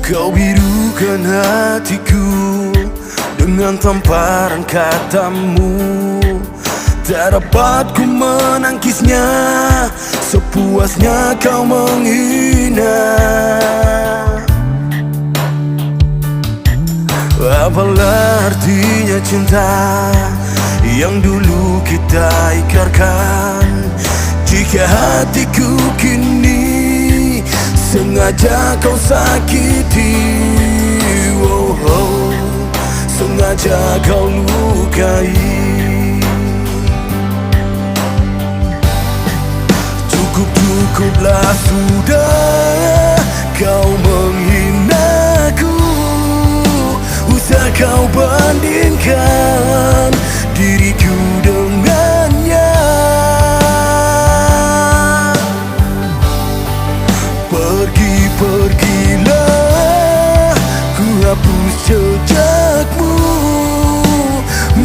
Kau birukan hatiku dengan tamparan katamu. Tak dapat ku menangkisnya, sepuasnya kau menghina. Apalah artinya cinta yang dulu kita ikrarkan, jika hatiku kini sengaja kau sakiti. Oh, oh, sengaja kau lukai. Cukuplah sudah kau menghinaku. Usah kau bandingkan diriku dengannya. Pergilah, ku hapus jejakmu.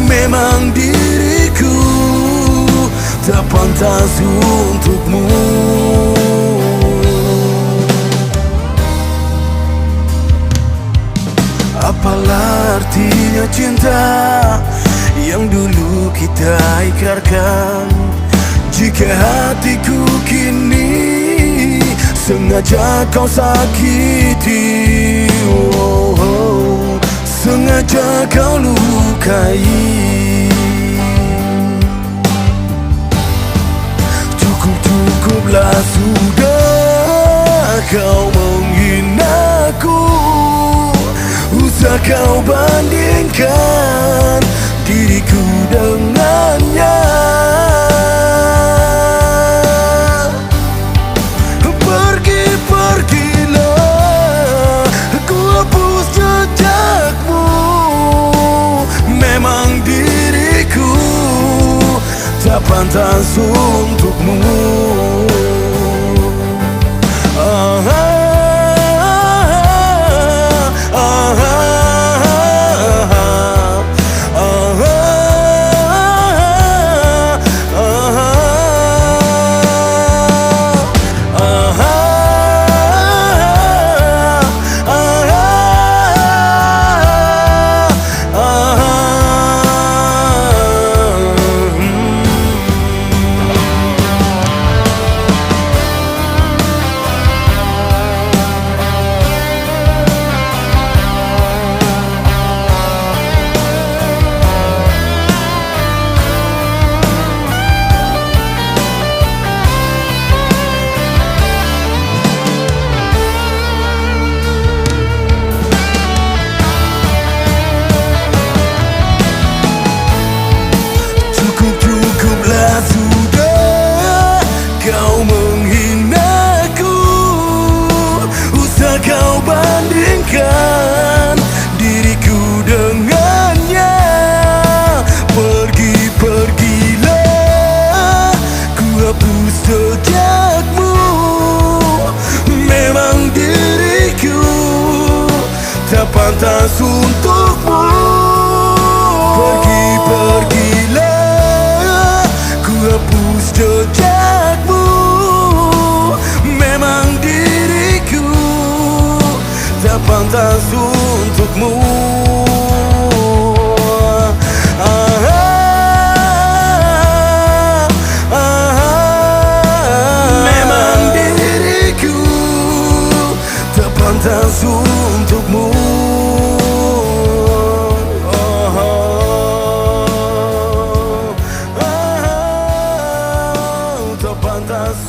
Memang diriku tak pantas untukmu. Apalah artinya cinta yang dulu kita ikrarkan, jika hatiku kini sengaja kau sakiti. Oh, oh, sengaja kau lukai. Cukuplah sudah kau menghinaku. Usah kau bandingkan diriku dengannya. Pergilah, ku hapus jejakmu. Memang diriku tak pantas untukmu. Sudah kau menghinaku. Usah kau bandingkan diriku dengannya. Pergilah, ku hapus jejakmu. Memang diriku tak pantas untukmu. Pergilah, hapus jejakmu. Memang diriku tak pantas untukmu. Memang diriku tak pantas untukmu. Pantas